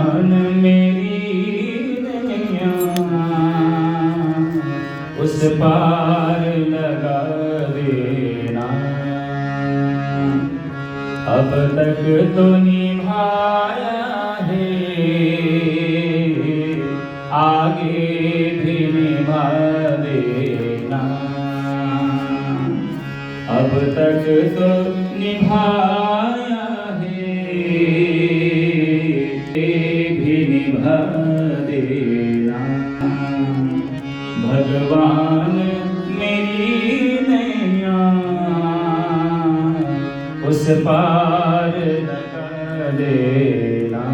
भगवान मेरी नैया उस पार लगा देना। अब तक तो निभाया है, आगे भी निभा देना। अब तक तो निभाया है, भी निभा देना। भगवान मेरी नैया उस पार लगा देना।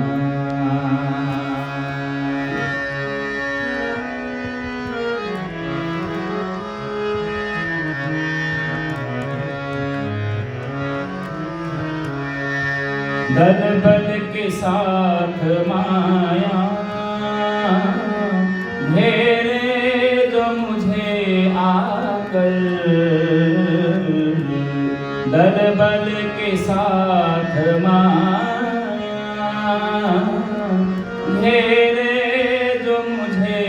दल बल के साथ माया घेरे जो मुझे आकर, दल बल के साथ माया घेरे जो मुझे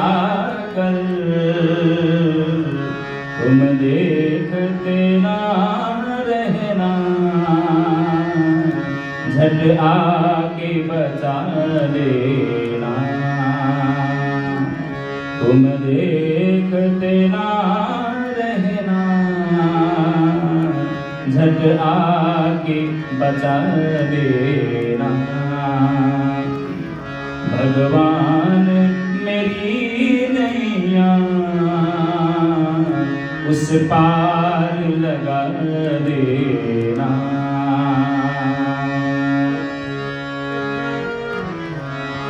आकर, तुम देखते ना रहना, झट आके बचा लेना। तुम देखते ना रहना, झट आके बचा लेना। भगवान मेरी नैया उस पार लगा देना।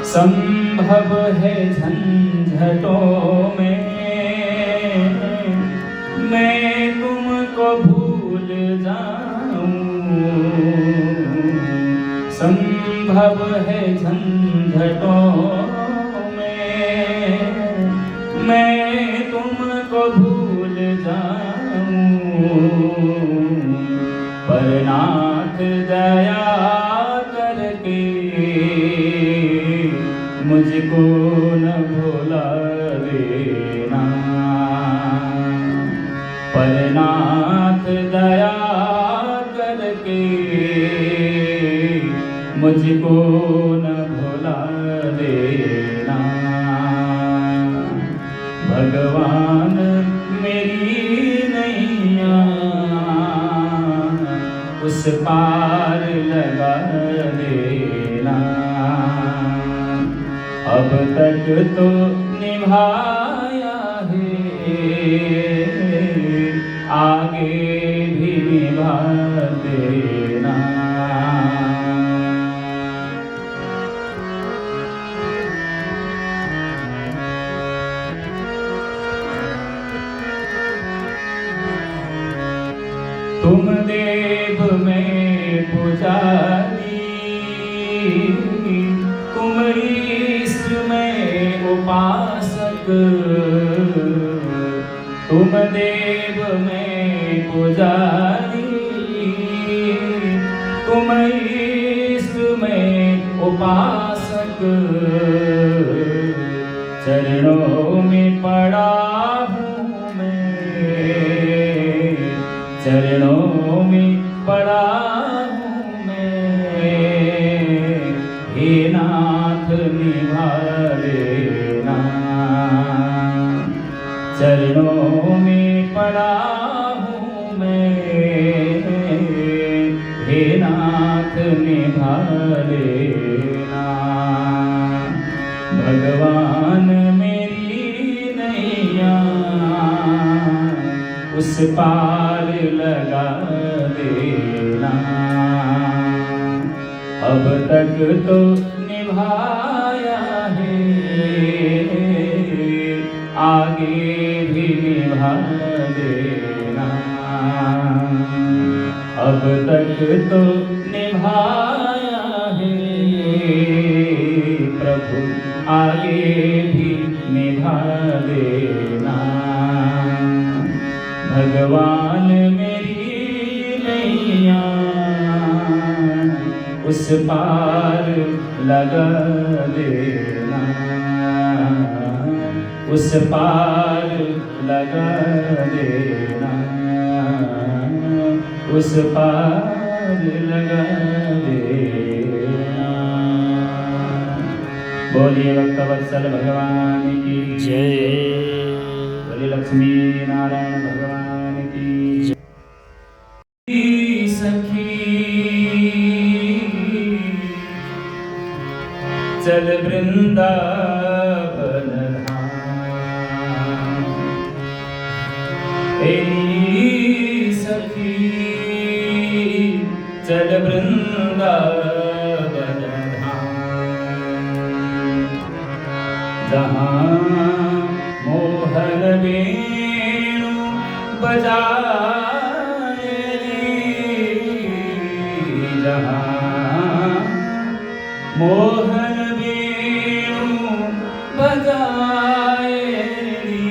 संभव है झंझटों में मैं तुमको भूल जाऊं, संभव है झंझटों में मैं तुमको भूल जाऊं, पर नाथ दया करके मुझको न भुला देना। पर नाथ दया करके मुझको न भुला देना। भगवान मेरी नैया उस पार लगा देना। अब तक तो निभाया है, आगे भी निभा देना। तुम देव में पुजारी, तुम ईश्वर में उपासक, तुम देव में पुजारी, तुम ईश्वर में उपासक। चरणों में पड़ा हूँ मैं, चरणों में पड़ा हूँ मैं। हे नाथ निभा लेना, चरणों में पड़ा हूँ मैं। हे नाथ निभा लेना। भगवान मेरी नैया उस पार लगा देना। अब तक तो निभाया है, आगे भी निभा देना। अब तक तो निभाया है प्रभु, आगे भी निभा देना। भगवान मेरी नैया उस पार लगा देना, उस पार लगा देना, उस पार लगा देना। बोलिए भक्तवत्सल भगवान की जय। बोलिए लक्ष्मी नारायण भगवान की जय। सखी चल वृंदावन धाम, तेरी सखी चल वृंदावन धाम, जहाँ मोहन वेणु बजाए रे, जहाँ मोहन वेणु बजाए रे,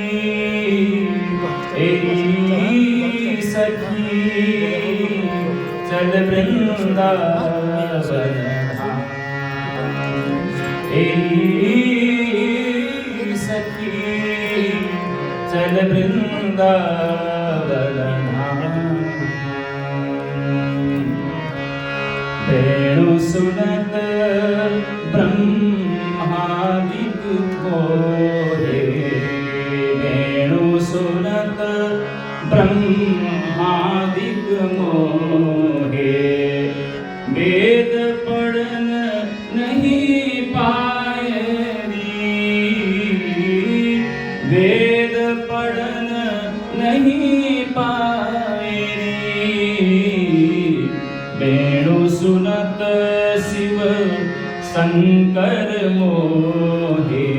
तेरी सखी चल वृंदावन धाम, तेरी सखी चल वृंदावन धाम। वेणु सुनत ब्रह्मादिक मोहे, वेणु सुनत ब्रह्मादिक मोहे, वेद पढ़न नहीं पाए री, वेद पढ़न नहीं पाए री, वेणु सुनत शिव शंकर मोहे,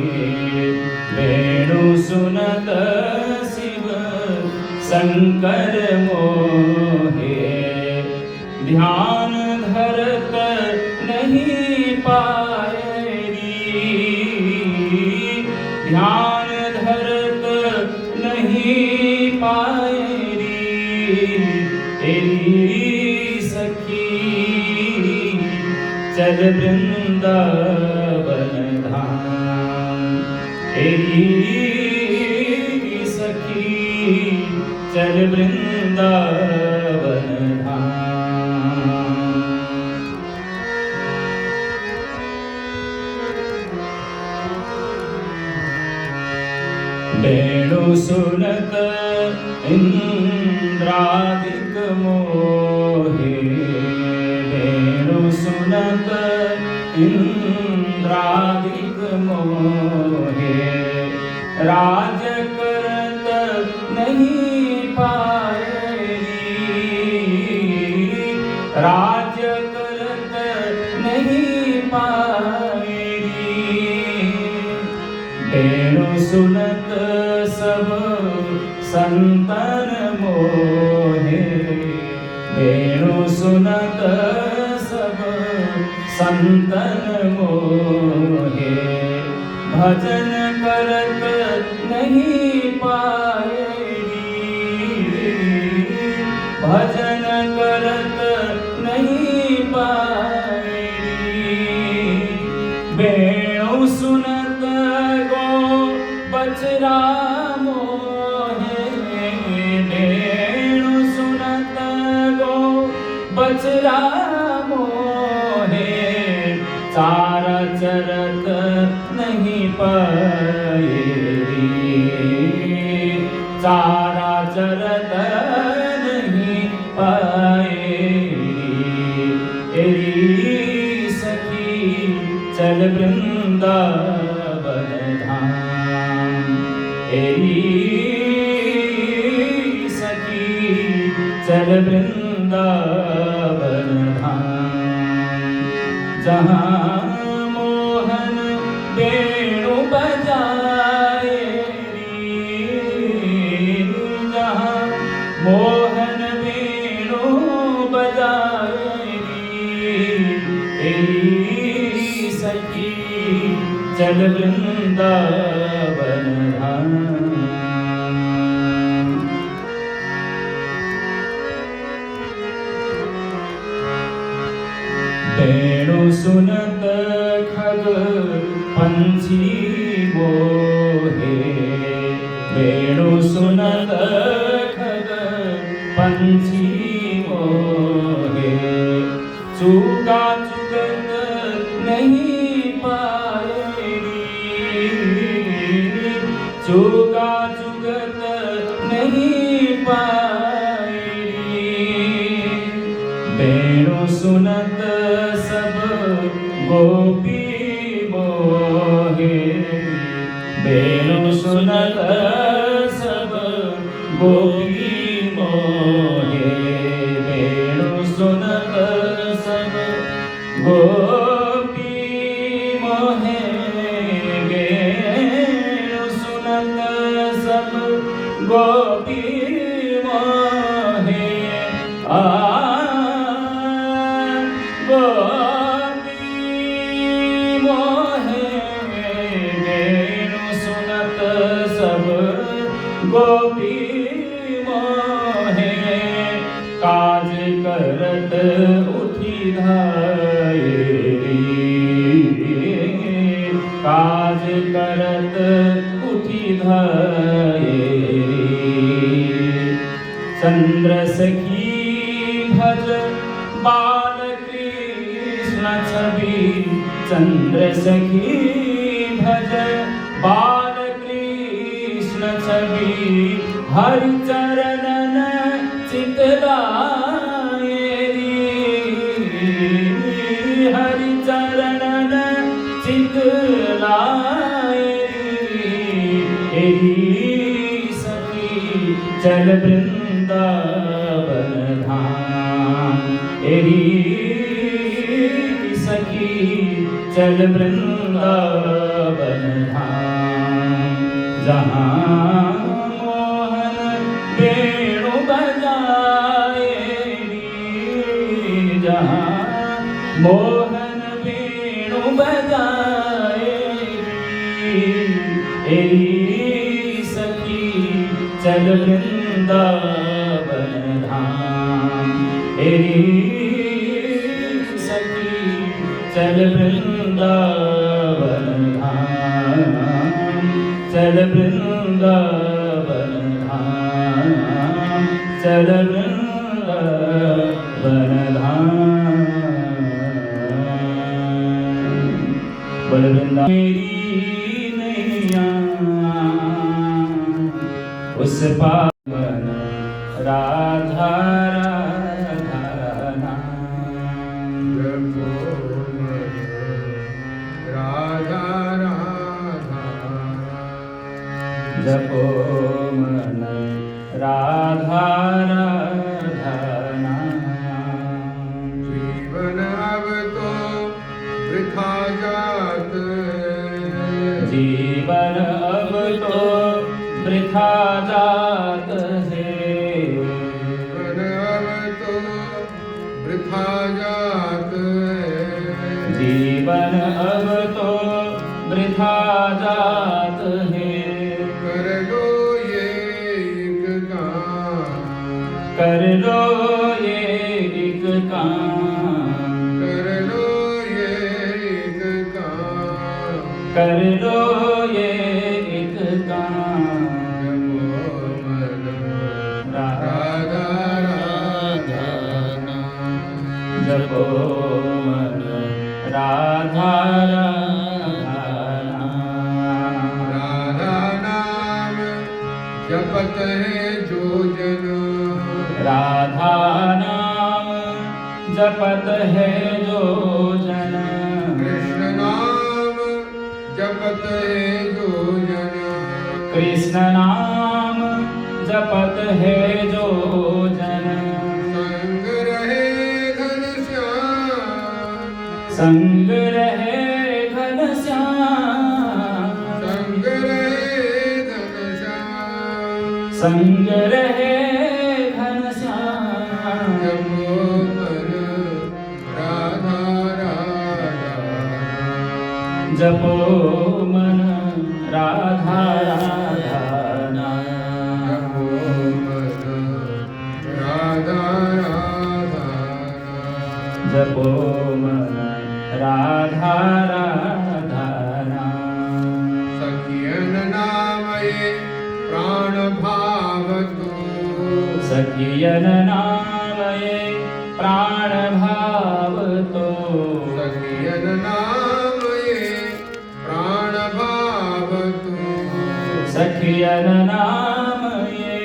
वेणु सुनत शिव शंकर मोहे, ध्यान धरत नहीं पाए री, ध्यान धरत नहीं पाए री, तेरी सखी चल वृंदावन धाम, तेरी सखी चल वृंदावन धाम। वेणु सुनत इंद्रादिक मोहे, वेणु सुनत इंद्रादिक मोहे, राज करत नहीं पाए री, राज करत नहीं पाए री, वेणु सुनत सब संतन मोहे, वेणु सुनत सब संतन मोहे, भजन करत नहीं पाए री, भजन करत नहीं पाए री, वेणु सुनत गो बचरा मोहे, वेणु सुनत गो बचरा मोहे, चारा चरत नहीं पाए री, चारा चरत नहीं पाए री, तेरी सखी चल वृंदावन धाम, तेरी सखी चल वृंदावन धाम, जहाँ मोहन वेणु बजाए री, जहाँ मोहन वेणु बजाए री, तेरी सखी चल वृंदावन धाम। सुनत खग पंछी मोहे, वेणु सुनत खग पंछी मोहे। चूका चुगत नहीं पाएगी, चूका चुगत नहीं पाएगी। वेणु सुनत सब गोपी मोहे, वेणु सुनत सब गोपी मोहे, वेणु सुनत सब गोपी मोहे, वेणु सुनत सब गोपी मोहे। गोपी मोहे, वेणु सुनत सब गोपी मोहे। काज करत उठी धायरी, काज करत उठी धायरी। चंद्र सखी भज बाल कृष्ण छवि, चंद्र सखी भज बाल कृष्ण छवि। हरि चरणन चितलाएरी, हरि चरणन चितलाएरी। सखी चल वृंदावन धाम, एरी सखी चल वृंदावन धाम। जहाँ मोहन वेणु बजाएगी, जहाँ मोहन वेणु बजाएगी। एरी सखी चल वृंदावन धाम, एरी सखी चल वृंदावन धाम, चल वृंदावन धाम, चल वृंदावन धाम। बोल वृंदावन मेरी नैया उस पावन राधा राधा नाम। राधा राधा जपो मन राधा राधा नाम। जीवन अब तो वृथा जात, जीवन अब तो वृथा जात है, जीवन अब तो वृथा जात है। जीवन अब तो वृथा जात है। कर लो ये एक काम, कर लो ये एक काम, कर लो ये एक काम, कर लो ये एक काम। राधा राधा नाम, जपो मन राधा राधा नाम। राधा नाम जपत है जो जन, राधा नाम जपत है जो जन। कृष्ण नाम जपत है जो जन, कृष्ण नाम जपत है जो जन। संग रहे घनश्याम, संग रहे घनश्याम, संग रहे घनश्याम। संग रहे घनश्याम। जपो मन राधा राधा नाम, जपो मन राधा राधा नाम। जपो मन राधा राधा नाम, जपो मन राधा राधा नाम सखियन नामये प्राण भाव तू सखियन नामये प्राण भाव तो सखियन नामये प्राण भाव तू सखियन नामये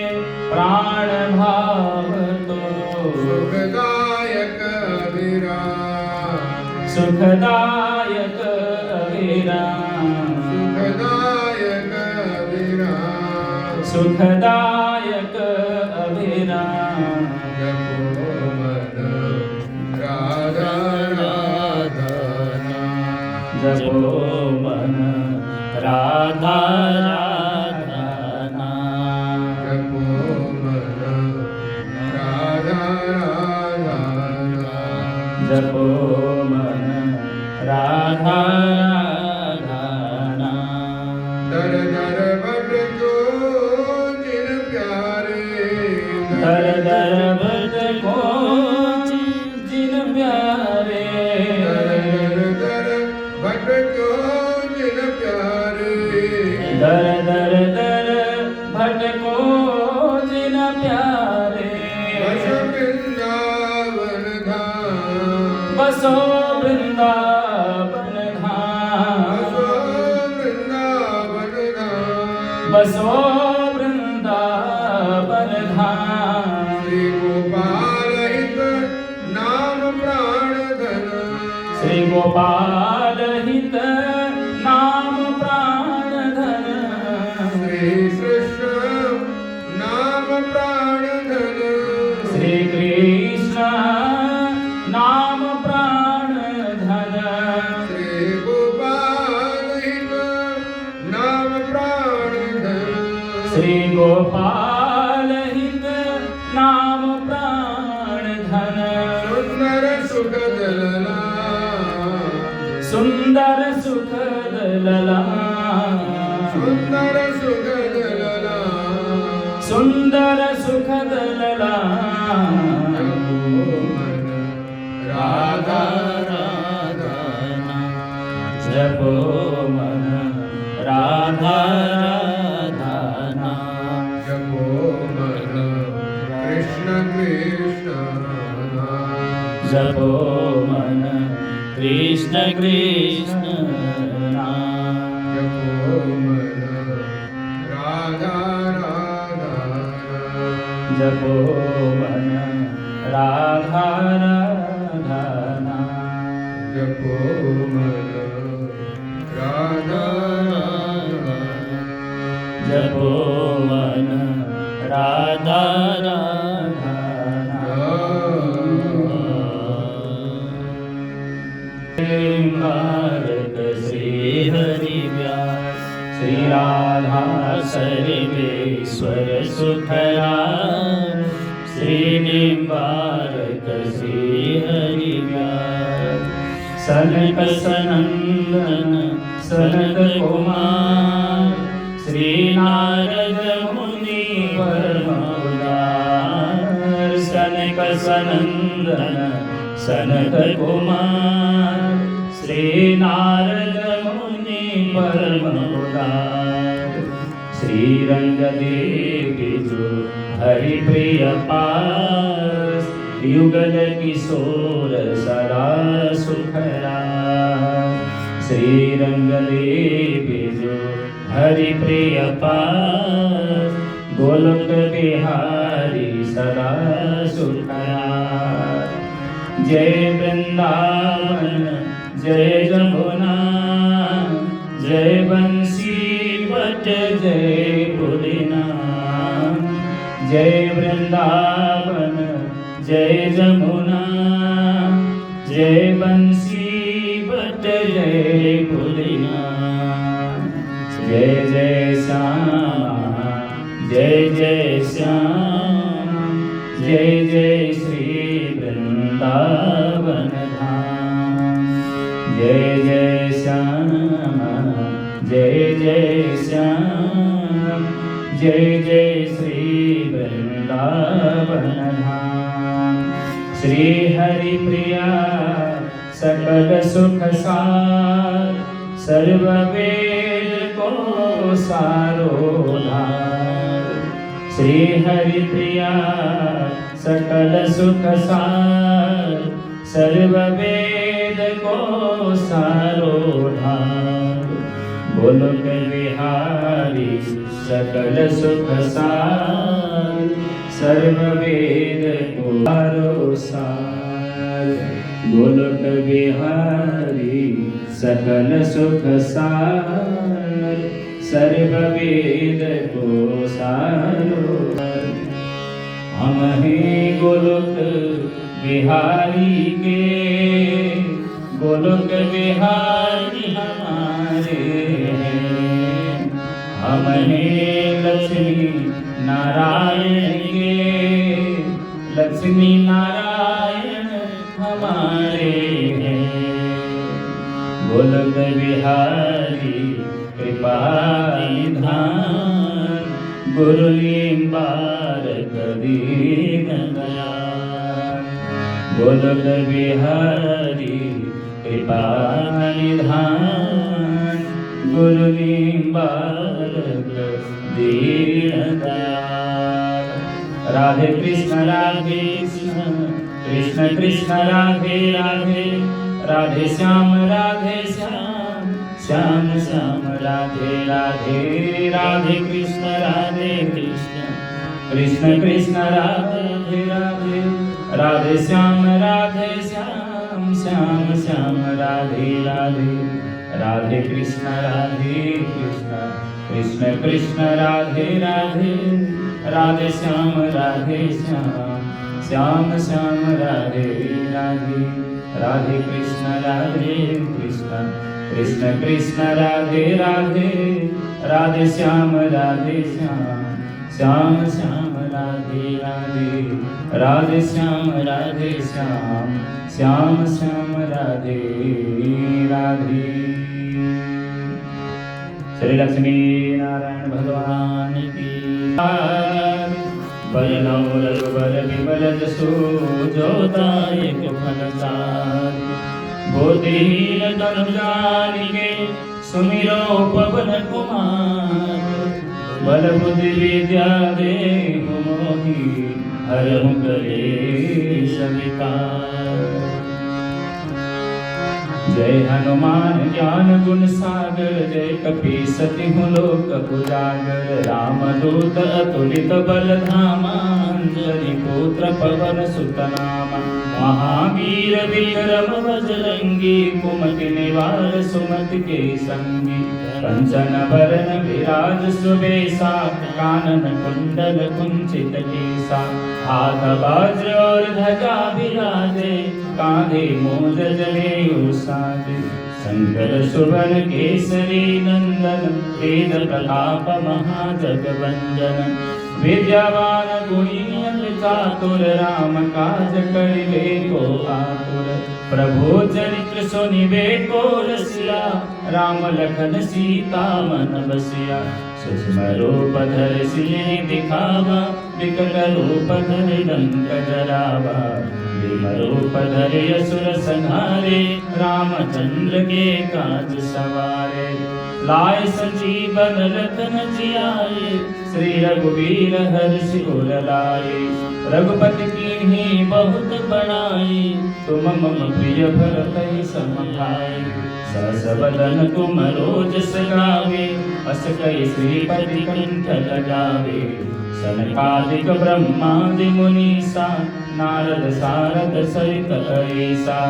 प्राण भाव तो सुखदायक विराम सुखदायक अविराम सुखदायक विराम सुखदायक अविराम जपो मन राधा राधा नाम जपो मन राधा राधा नाम जपो मन राधा राधा नाम जपो मन राधा राधा नाम दर दर भटको जिन प्यारे दर दर भट को जिन प्यारे दर भटको जिन प्यारे दर दर दर भट को जिन प्यारे बस वृंदावन धाम बसो वृंदावन धाम बसो बसो वृंदावन धाम वृंदावन धाम श्री गोपाल हित नाम प्राण धन श्री गोपाल हित नाम प्राण धन श्री कृष्ण नाम प्राण धन श्री कृष्ण नाम प्राण धन श्री गोपाल हित नाम प्राण धन श्री गोपाल हित नाम प्राण धन सुंदर सुखद लला सुंदर सुखद लला सुंदर सुखद लला सुंदर सुखद लला राधा राधा जपो मन राधा राधा नाम जपो मन कृष्ण कृष्ण नाम जपो मन कृष्ण कृष्ण नाम जपो मन राधा राधा नाम जपो मन राधा राधा नाम जपो मन राधा राधा जपो मन राधा राधा भारत श्री हरि व्यास श्री राधा सर्वेश्वर सुखराम श्री निम्बारक श्री हरि व्यास सनक सनंदन सनत कुमार श्री नारद मुनि परम उदार सनक सनंदन सनत कुमार श्री नारद मुनि परम उदार श्री रंग देवी जो हरि प्रिय पास युगल किशोर सदा सुखरा श्री रंग देवी जो हरि प्रिय पास गोलोक बिहारी सदा सुखरा जय वृंदावन जय जमुना जय बंसी बट जय भोलेना जय वृंदावन जय जमुना जय बंसी बट जय भोलेना जय जय श्याम जय जय श्याम जय जय श्री वृंदावन धाम जय जय श्याम जय जय श्याम जय जय श्री वृंदावन धाम श्री हरि प्रिया सकल सुख सार, सर्व वेद को सारो धार। श्री हरि प्रिया सकल सुख सार, सर्व वेद को सारो धार। गोलोक बिहारी सकल सुख सार, सर्व वेद को सारो सार। गोलोक बिहारी सकल सुख सार, सर्व वेद को सारो। हम हैं गोलोक बिहारी के, गोलोक बिहारी हमारे हैं। हम हैं लक्ष्मी नारायण के, लक्ष्मी नारायण हमारे हैं। गोलोक बिहारी कृपा निधान, गुरु लिंबार कदीन दयाल। गोलोक बिहारी कृपा निधान, गुरु लिंबार कदीन दयाल। राधे कृष्ण राधे कृष्ण, कृष्ण कृष्ण राधे राधे, राधे श्याम श्याम श्याम राधे राधे। राधे कृष्ण कृष्ण, कृष्ण कृष्ण राधे राधे, राधे श्याम श्याम श्याम राधे राधे। राधे कृष्ण कृष्ण, कृष्ण कृष्ण राधे राधे, राधे श्याम श्याम श्याम राधे राधे। राधे कृष्ण कृष्ण, कृष्ण कृष्ण राधे राधे, राधे श्याम श्याम श्याम राधे राधे। राधे श्याम श्याम श्याम राधे राधे। श्री लक्ष्मी नारायण भगवान की। बलनौ रघुबर विमल जसु, जो दायक फलचारि। बुद्धिहीन तनु जानिके, सुमिरो पवन कुमार। बल बुद्धि विद्या देहु मोहि, हरहु कलेश विकार। जय हनुमान ज्ञान गुण सागर, जय कपीस तिहुँ लोक उजागर। रामदूत अतुलित बल धामा, अंजनी पुत्र पवन सुत नामा। महावीर विक्रम बजरंगी, कुमति निवार सुमति के संगी। कंचन बरन विराज सुबेसा, कानन कुंडल कुंचित केसा। हाथ वज्र और ध्वजा विराजे, कांधे मूंज जनेऊ साजे। शंकर सुवन केसरी नंदन, वेद प्रताप महाजगवंदन। विद्यावान गुणी अति चातुर, राम काज करिबे को आतुर। प्रभु चरित्र सुनिबे को रसिया, राम लखन सीता मन बसिया। सूक्ष्म रूप धरि सियहि दिखावा, विकट रूप धरि लंक जरावा। भीम रूप धरि असुर संहारे, रामचंद्र के काज सवारे। लाए संजीवन लखन जियाए, श्री रघुवीर हर्षि उर लाए। रघुपति कीन्ही बहुत बड़ाई, तुम मम प्रिय भरतहि सम भाई। सहस बदन तुम रोजस गावे, अस कहि श्रीपति कंठ लगावे। सनकादिक ब्रह्मादि मुनीसा, नारद सारद सहित ऐसा।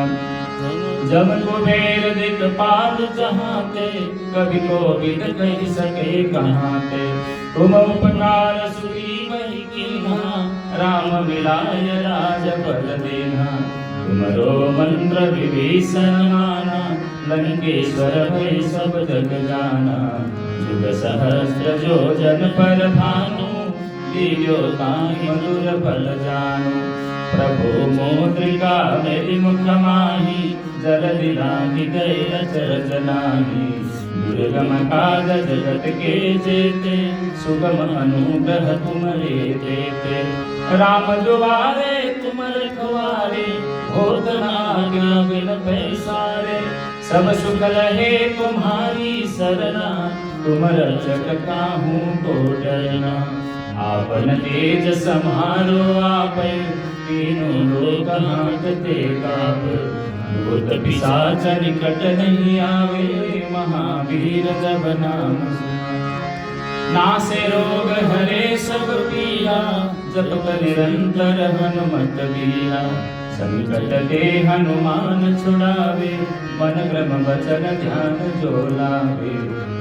जब कुबेर दिक्पाल जहाते, कवि कोविद कहि सके कहाते। तुम उपकार सुग्रीवहि कीन्हा, राम मिलाय राजपद दीन्हा। तुमरो मंत्र विभीषण माना, लंकेश्वर भय सब जग जाना। जुग सहस्त्र जो जन पर भानु, लील्यो ताहि मधुर फल जानु। प्रभु मुद्रिका मेरि मुख माहि, जलधि लांघि गए अचरज नाहि। दुर्गम काज जगत के जेते, सुगम अनुग्रह तुम्हारे तेते। राम दुआरे तुम रखवारे, होत न आज्ञा बिन पैसारे। सब सुख लहे तुम्हारी सरना, तुम रक्षक काहू को डरना। आपन तेज समारो आपै, तीनों लोक हांकते कापै। भूत पिशाच निकट नहीं आवे, महावीर जब नाम सुनावे। नासे रोग हरे सब पीरा, जपत निरंतर हनुमत बीरा। संकट ते हनुमान छुड़ावे, मन क्रम वचन ध्यान जो लावे।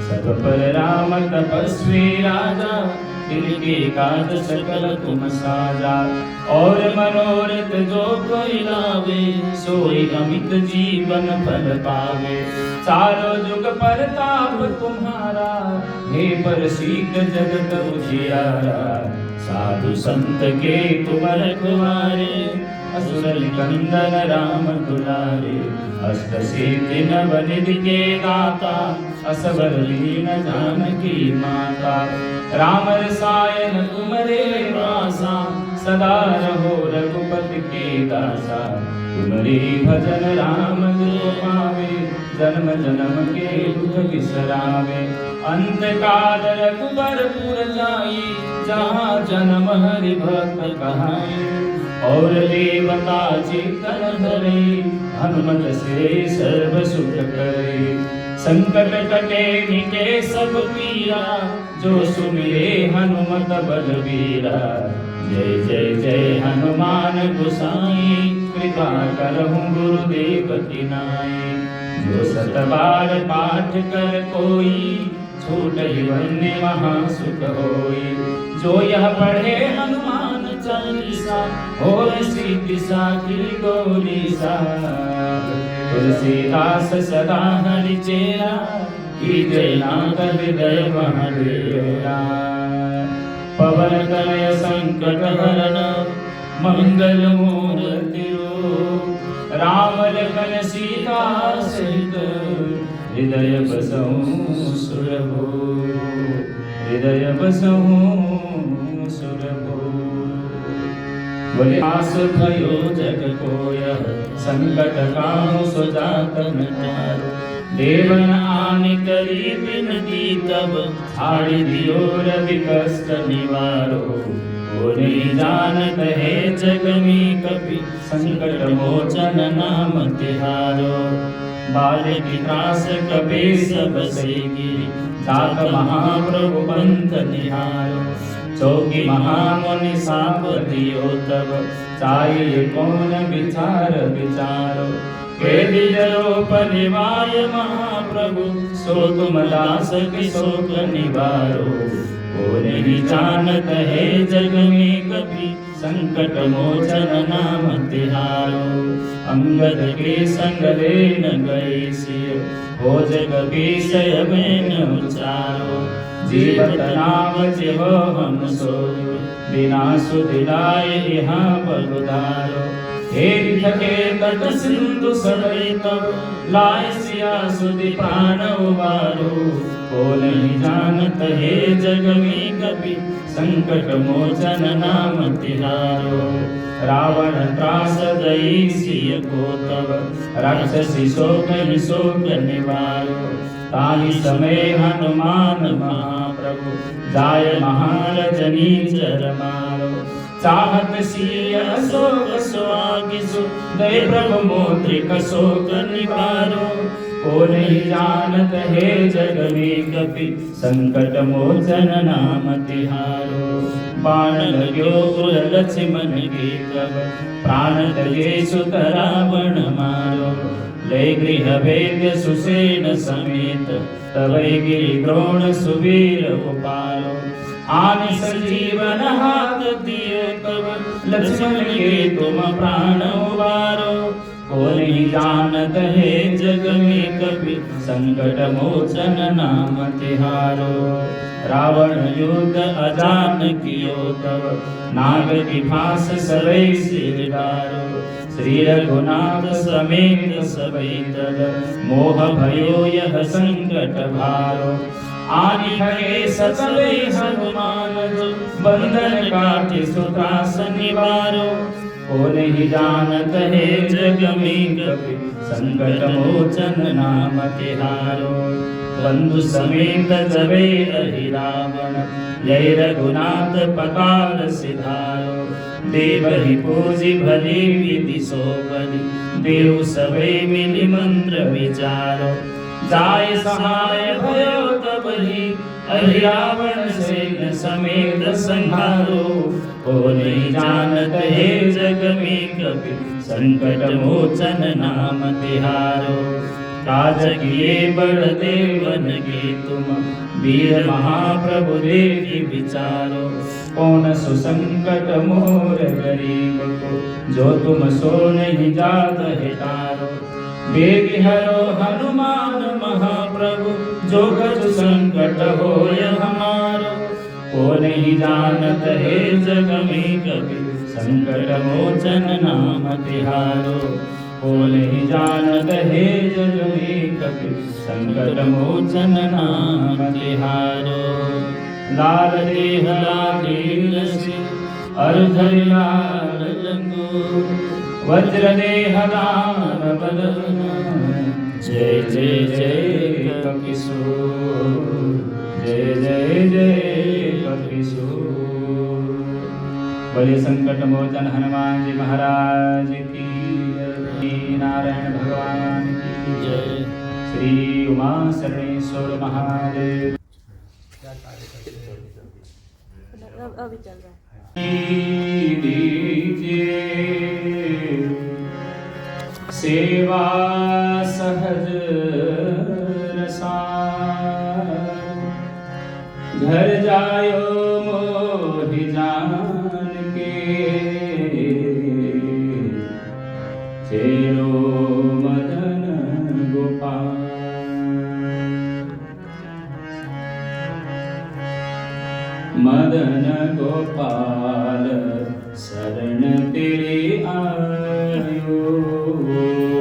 सब पर राम तपस्वी राजा, तिनके काज सकल तुम साजा। और मनोरथ जो कोई लावे, सोई अमित जीवन फल पावे। चारों जुग परताप तुम्हारा, हे प्रसिद्ध जगत उजियारा। साधु संत के तुम रखवारे, असुर निकंदन राम दुलारे। अष्ट सिद्धि नव निधि के दाता, असबर लीन जानकी माता। राम रसायन तुम्हारे वासा, सदा रहो रघुपति के दासा। तुम्हारी भजन राम जो पावे, जन्म जन्म के दुख बिसरावे। अंत काल रघुबरपुर जाई, जहाँ जन्म हरि भक्त कहाई। और देवता चित्तन धरे, हनुमत से सर्व सुख करे। संकट कटे मिटे सब पीरा, जो सुमिरे हनुमत बलबीरा। जय जय जय हनुमान गोसाई, कृपा करहु गुरुदेव की नाई। जो सत बार पाठ कर कोई, छूटहि बंदी महा सुख होई। जो यह पढ़े हनुमान चालीसा, होय सिद्धि साखी गौरीसा। तुलसीदास सदा हरि चेरा, कीजय नाथ हृदय महडेरा। पवन तनय संकट हरन, मंगल मूर्ति रूप। राम लखन सीता सहित, हृदय बसहु सुरभूप। हृदय बसहु सुरभूप। बोले आस भयो जग कोय, संकट काहू सो जात न तारो। देवन आनि करी बिनती तब, छाड़ि दियो रवि कष्ट निवारो। वो नहीं जानत है जग में कपि, संकट मोचन नाम तिहारो। बालिक त्रास कपि सब सेगी, जात महाप्रभु पंथ निहारो। चौकी महामुनि साप दियो तब, चाहिए कौन विचार विचारो। के दिजरोप निवाय महाप्रभु, सो तुम दास की शोक निवारो। को नहीं जानत है जग में कपि, संकट मोचन नाम तिहारो। अंगद के संग लेन गए सिय, हो जग विषय में न उचारो। जीवत नाम जिहो हम सोयो, बिना सुधिलाए यहाँ पगुधारो। हे थके तट सिंधु सवै तब, लाए सिया सुधि प्राण उबारो। को नहीं जानत है जग में कपि, संकट मोचन नाम तिहारो। रावण त्रास दई सिय को तब, राक्षसी शोक शोक निवारो। ताहि समय हनुमान महाप्रभु, जाय महारजनी चर मारो। चाहत सिय अशोक सुआगिसु, दय प्रभु मोद्रिक शोक निवारो। को नहीं जानत है जग में कपि, संकट मोचन नाम तिहारो। बाण लग्यो उर लक्ष्मण के तब, प्राण तजे सुत रावण मारो। ले गृह वेद्य सुसेन समेत, तवै गिरि द्रोण सुवीर उपारो। आनि संजीवन हाथ दिए तब, लक्ष्मण के तुम प्राण उबारो। को नहीं जानत है जग में कपि, संकट मोचन नाम तिहारो। रावण युद्ध अजान कियो तब, नाग की फांस सबै सिर डारो। श्री रघुनाथ समेत सबै तब, मोह भयो यह संकट भारो। आनि खगे सकलै हनुमान जो, बंधन काटि सुत्रास निवारो। को नहीं जानत है जग में कपि संकट मोचन नाम तिहारो। बंधु समेत जबे रहि रावण जय रघुनाथ पताल सिधारो। देव ही पूजी भली विधि सोबली देव सबे मिली मंत्र विचारो। जाय सहाय भयो तब ही रावण सेन समेत संहारो। को नहीं जानत है जग में कपि संकट मोचन नाम तिहारो। काज किए बड़ देवन के तुम वीर महाप्रभु देखि विचारो। कौन सुसंकट मोर गरीब को जो तुम सो नहीं जात है तारो। बेगी हरो हनुमान महाप्रभु जो कछु संकट होय हमारो। को नहीं जानत है जग में कपि संकट मोचन नाम तिहारो। को नहीं जानत है जग में कपि संकट मोचन नाम तिहारो। लाल देह लाल से अर्धर लाल लंगो वज्र देह दान बदन। जय जय जय कपिसूर जय जय जय कपिसूर। बोले संकट मोचन हनुमान जी महाराज की जय। नारायण भगवान की जय। श्री उमा शरणेश्वर महादेव। अभी चल रहा है। सेवा सहज रसार घर जायो मोहि जान के। चेरो मदन गोपाल मदन गोपाल शरण तेरे आयो।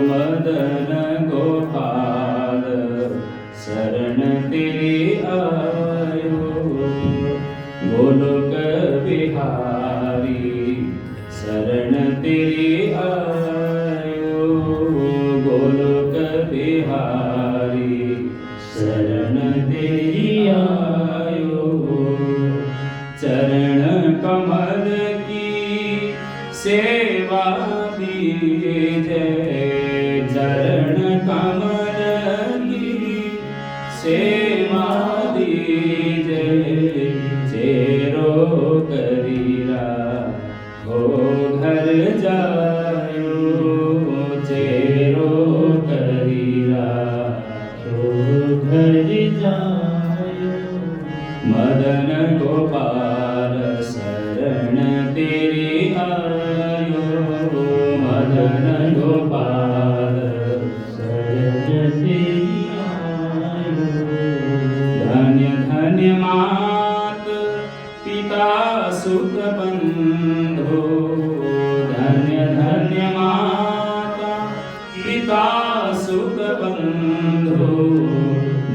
मदन गोपाल शरण तेरे आयो। गोलोक बिहारी शरण तेरे आयो। गोलोक बिहारी शरण तेरी आयो। चरण कमल की सेवा दीजे। चरण कमल की सेवा दीजे। चेरो करीरा हो घर जायो। चेरो करीरा हो घर जायो। मदन गोपाल शरण तेरे आयो। मदन गोपाल शरण तेरे आयो। धन्य धन्य मात पिता सुत बंधो। धन्य धन्य माता पिता सुत बंधो।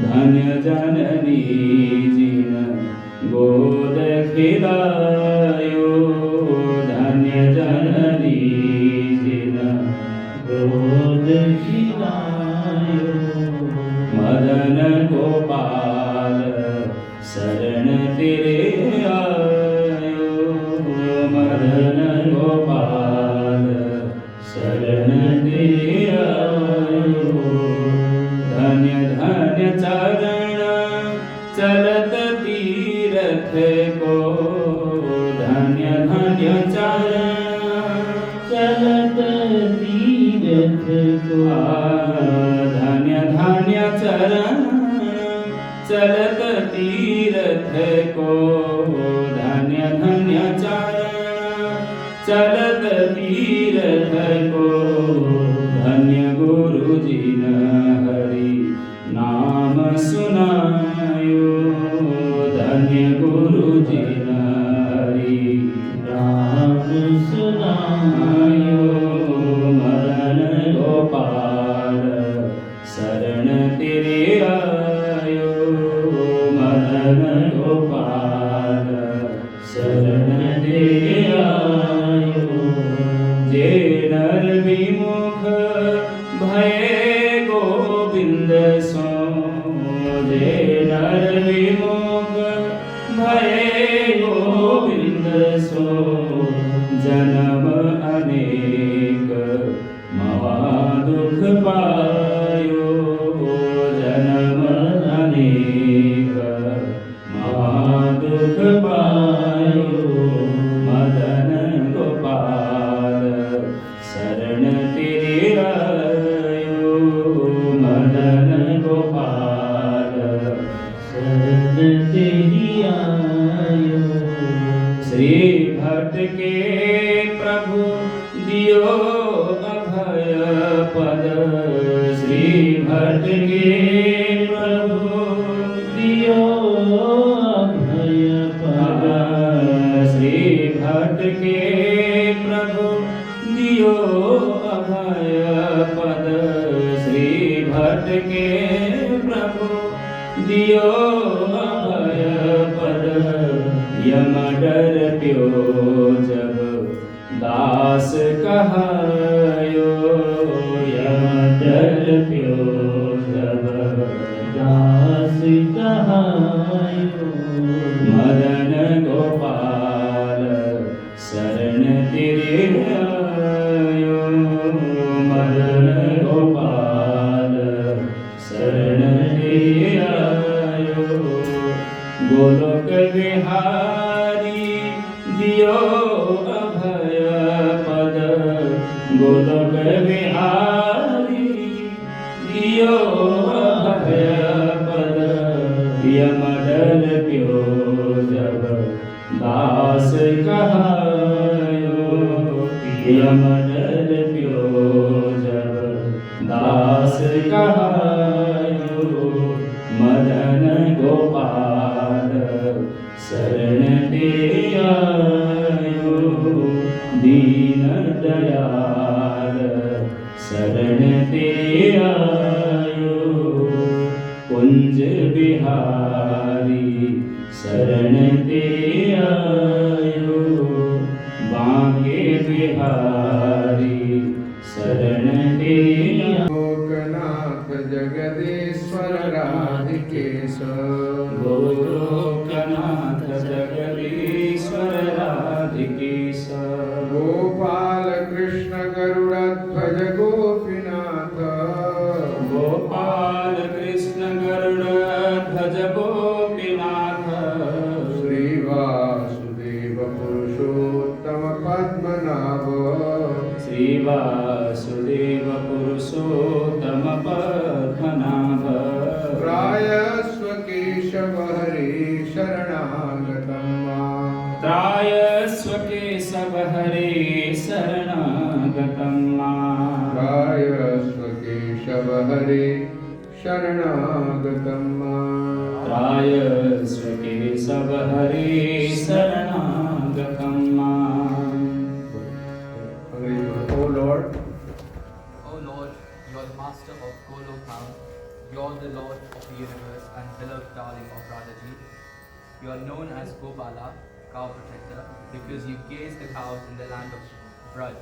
धन्य जननी गोद खिलायो। धन्य जननी जिन गोद खिलायो। मदन गोपाल शरण तेरे आयो। मदन गोपाल शरण तेरे आयो। धन्य धन्य चरण चलत तीरथ को। धन्य धन्य चरण चलत तीरथ को। धन्य धन्य चरण चलत तीरथ को। धन्य धन्य चरण चलत तीरथ को। धन्य गुरु जी हरि नाम सुनायो। धन्य गुरु जी हरि नाम सुनायो। मदन गोपाल शरण तेरे आयो। मदन गोपाल शरण तेरे आयो। नर विमुख भये गोविंद सो जन्म अनेक महादुख पायो जन्म अनेक महादुख पायो मदन गोपाल शरण तेरी आयो मदन गोपाल शरण तेरी आयो श्री भट्ट के प्रभु दियो अभय पद श्री भट्ट के प्रभु दियो अभय पद श्री भट्ट के प्रभु दियो अभय पद श्री भट्ट के प्रभु दियो अभय पद यम डर प्यो जब दास कहायो यम डर प्यो जब दास कहायो मदन गोपाल शरण तेरे आयो मदन गोपाल शरण तेरे आयो गोलोक विहारी दियो अभय पद गोलोक विहारी दियो अभय पद यम डर प्यो जब दास कहायो यम डर प्यो जब दास कहायो मदन गोपाल शरण तेरी आयो दीन दयाल शरण तेरी आयो कुंज बिहारी शरण तेरी आयो बांके बिहारी शरण तेरी लोकनाथ जगदीश्वर राधिकेश गोलोकनाथ जगदीश्वर राधिकेश गोपाल कृष्ण गरुड़ध्वज गोपीनाथ गोपाल कृष्ण गरुड़ध्वज गोपीनाथ श्री वासुदेव पुरुषोत्तम पद्मनाभ श्री वासुदेव पुरुषोत्तम पद्मनाभ त्रायस्व केशव हरे शरणागतं मां त्रायस्व केशव हरे शरणागतं मां त्रायस्व केशव हरे शरणागतं मां त्रायस्व केशव हरे शरणागतं मां O Lord, O Lord, you are the master of Golokam, you are the Lord of the universe and beloved darling of Radhaji. You are known as Gopala, cow protector, because you gaze the cows in the land of Braj.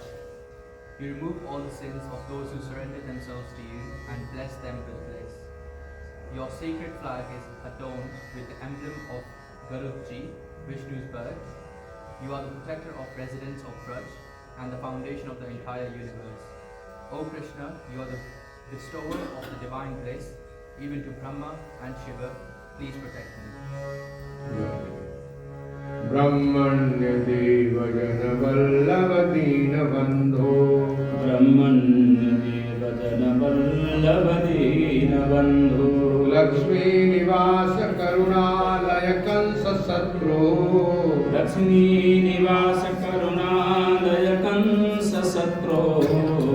You remove all the sins of those who surrender themselves to you and bless them with bliss. Your sacred flag is adorned with the emblem of Garudji, Vishnu's bird. You are the protector of residents of Braj and the foundation of the entire universe. O Krishna, you are the bestower of the divine bliss, even to Brahma and Shiva. Please protect them. ब्रह्मण्य देव जन वल्लभ दीन बंधो ब्रह्मण्य देव जन वल्लभ दीन बंधु लक्ष्मी निवास करुणालय कंस शत्रु लक्ष्मी निवास करुणालय कंस शत्रो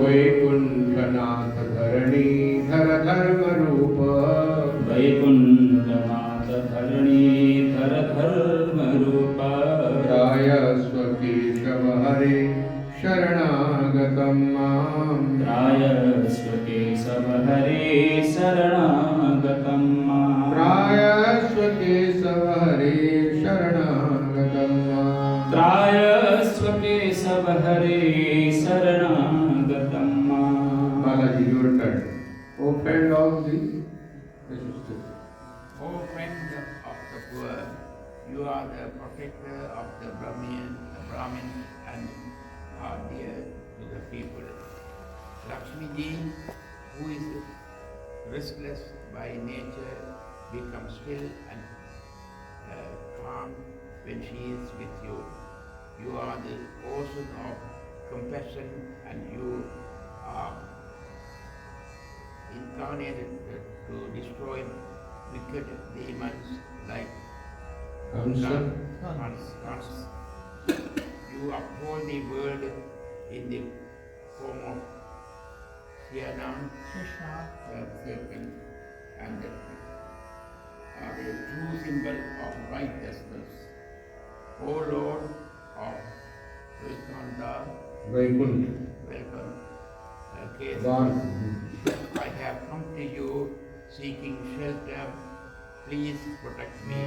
वैकुंठनाथ धरणीधर धर्म रूप वैकुंठनाथ धरणीधर धर्म रूप त्रायस्व केशव हरे शरणागतं मां त्रायस्व केशव हरे शरणागतं मां त्रायस्व केशव हरे शरणागतं मां त्रायस्व केशव हरे शरणागतं मां Balaji, your turn. O friend of the O You are the protector of the Brahmins and are dear to the people. Lakshmi Ji, who is restless by nature, becomes still and calm when she is with you. You are the ocean of compassion and you are incarnated to destroy wicked demons like Kamsa. Kans. You uphold the world in the form of Siana, serpent, and are the true symbol of righteousness. O Lord of Vaikunta, Vaikuntha. welcome. Gone. I have come to you seeking shelter. Please protect me.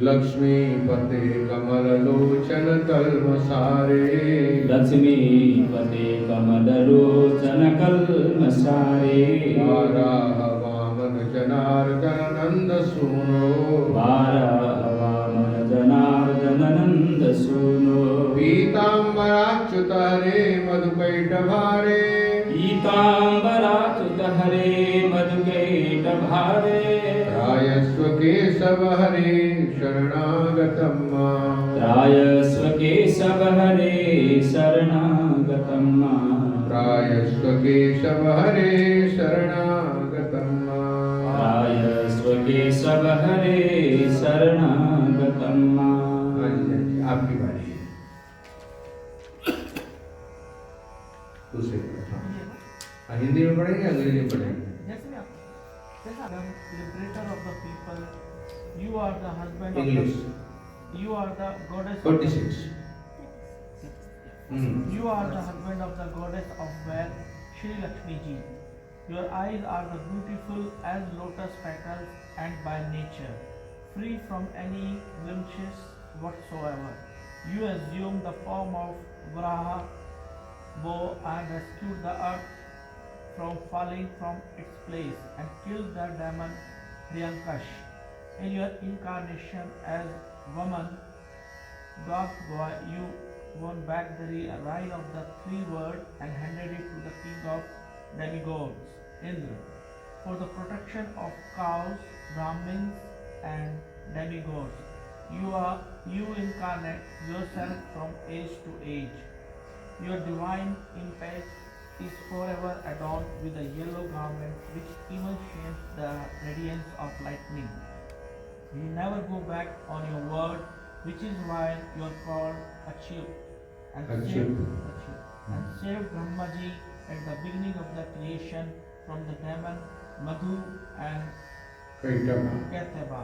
Lakshmi पते कमल लोचन कल्मसारे लक्ष्मी पते कमललोचन कल्मषारे वाराह वामन जनार्दन नंद सूनो वाराह वामन जनार्दन नंद सूनो पीताम्बराच्युत हरे मधुकैट भारे पीताम्बराच्युत हरे मधुकैट भारे रायस्व केशव हरे शरणागतं मां त्रायस्व केशव हरे शरणागतं मां रायस्व केशव हरे शरणागतं मां त्रायस्व केशव हरे शरणागतं मां। हाँ जी, आपकी बारी है। दूसरे हाँ, हिंदी में पढ़ेंगे अंग्रेजी में पढ़ेंगे? Liberator of the people, you are the husband English. of the, you are the goddess 46. you are the husband of the goddess of wealth, Shri Lakshmi Ji. Your eyes are the beautiful as lotus petals and by nature, free from any blemishes whatsoever. You assume the form of Varaha bow and rescued the earth from falling from its place and killed the demon Dhyankash. In your incarnation as woman, God boy, you won back the rhine of the three worlds and handed it to the king of demigods, Indra, for the protection of cows, Brahmins, and demigods. You incarnate yourself from age to age. Your divine image is forever adorned with a yellow garment which even shames the radiance of lightning. You never go back on your word, which is why you are called Achyut. And saved Brahmaji at the beginning of the creation from the demon Madhu and Kaitaba.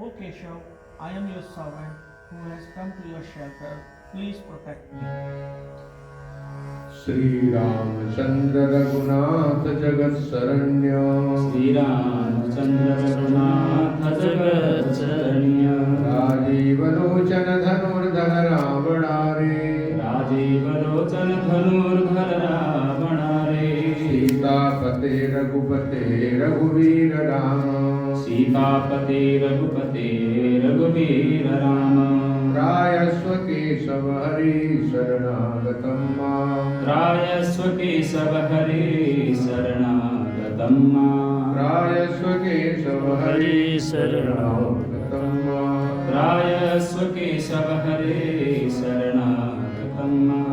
O Keshav, I am your servant who has come to your shelter. Please protect me. Shri Ramchandra Raghunath जगत शरण्य श्री रामचंद्र रघुनाथ जगत शरण्य राजीव लोचन धनुर्धर रावणारे राजीव लोचन धनुर्धर रावणारे सीतापते रघुपते रघुवीर राम सीतापते रघुपते रघुवीर राम रायस्व केशव हरि शरणागतं मां रायस्व केशव हरे शरणागतं मां रायस्व केशव हरि शरणागतं मां रायस्व केशव हरे शरणागतं मां।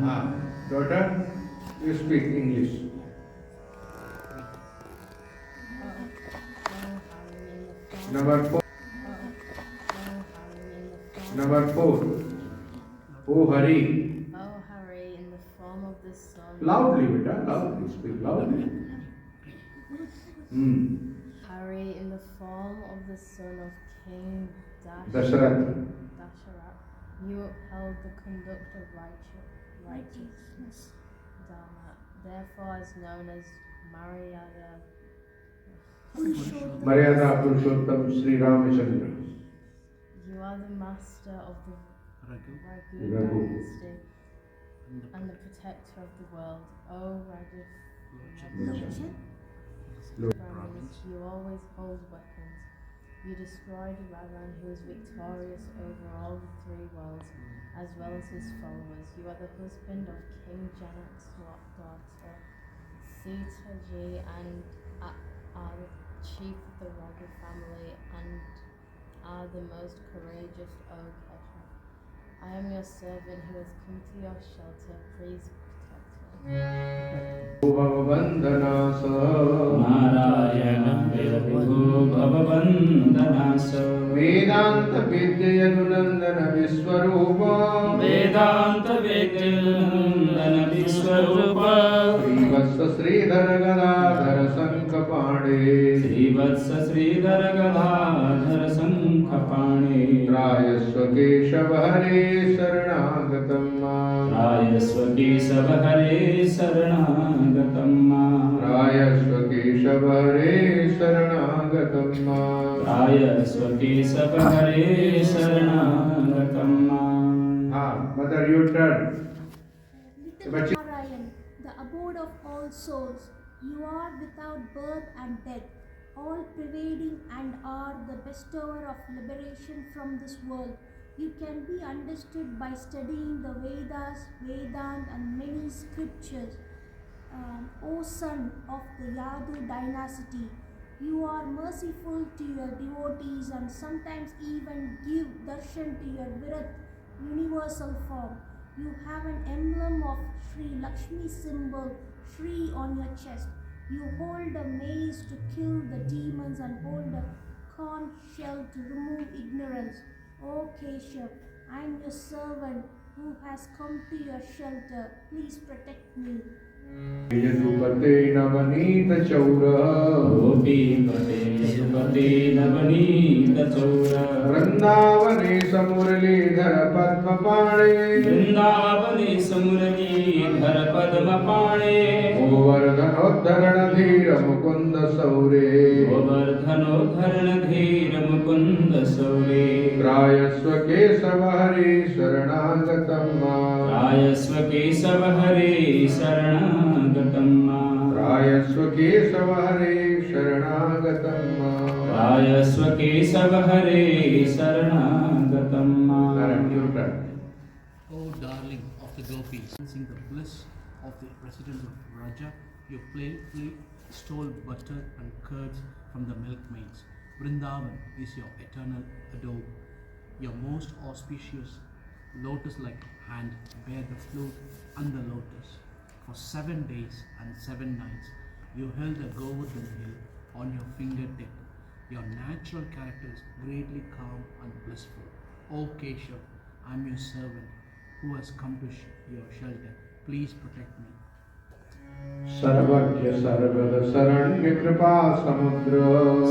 हाँ, daughter, you speak English. Number 4. Number 4. Oh Hari. Oh, Hari, in the form of the sun. Loudly, beta. Loudly. Speak loudly. Hari, in the form of the son of King Dasharath. Dasharat, you upheld the conduct of righteousness, Dharma, therefore is known as Maryada. Maryada Purushottam Sri Ramachandra. You are the master of the Raghu Raghu. dynasty and the protector of the world. O Raghu, Brahmins, you always hold weapons. You destroyed Ravan, who is victorious over all the three worlds, as well as his followers. You are the husband of King Janak's daughter, Sita Ji, and are the chief of the Raga family, and are the most courageous, O Keshav. I am your servant who has come to your shelter. Please protect me. भववन्दनास Narayan विभु भववन्दनास वेदांत विद्ययनुनंदन विश्वरूप वेदांत वेद्यनंदन विश्वरूप श्रीवत्स श्रीधर गदाधर शंख पाणे श्रीवत्स श्रीधर गदाधर शंख पाणे त्रायस्व केशव हरे शरणागतं मां रायस्व केशव हरे शरणागतं मां त्रायस्व केशव हरे शरणागतं मां रायस्व केशव हरे शरणागतं मां हाँ mother U turn Little Narayan, the abode of all souls, you are without birth and death, all pervading and are the bestower of liberation from this world. You can be understood by studying the Vedas, Vedant and many scriptures. O son of the Yadu dynasty, you are merciful to your devotees and sometimes even give darshan to your Virat universal form. You have an emblem of Sri Lakshmi symbol, Sri, on your chest. You hold a mace to kill the demons and hold a conch shell to remove ignorance. O Keshav, I am your servant who has come to your shelter. Please protect me. यदुपते नवनीत चौर गोपीपते यदुपते नवनीत चौर वृंदावने समुरलीधर पद्मपाणे वृंदावने समुरलीधर पद्मपाणे गोवर्धनोद्धरण धीर मुकुंद सौरे गोवर्धनोद्धरण धीर मुकुंद सौरे त्रायस्व केशव हरे शरणागतं मां रायस्व केशव हरे शरणागतं मां त्रायस्व केशव हरे शरणागतं मां रायस्व केशव हरे शरणागतं मां O darling of the gopis, sensing the bliss of the residents of Raja, you playfully stole butter and curds from the milkmaids. Vrindavan is your eternal abode. Your most auspicious lotus-like hand bare the flute and the lotus. For 7 days and 7 nights, you held the Govardhan hill on your fingertip. Your natural character is greatly calm and blissful. O Keshav, I am your servant who has come to your shelter. Please protect me. सर्वज्ञ सर्वद शरण्य कृपा समुद्र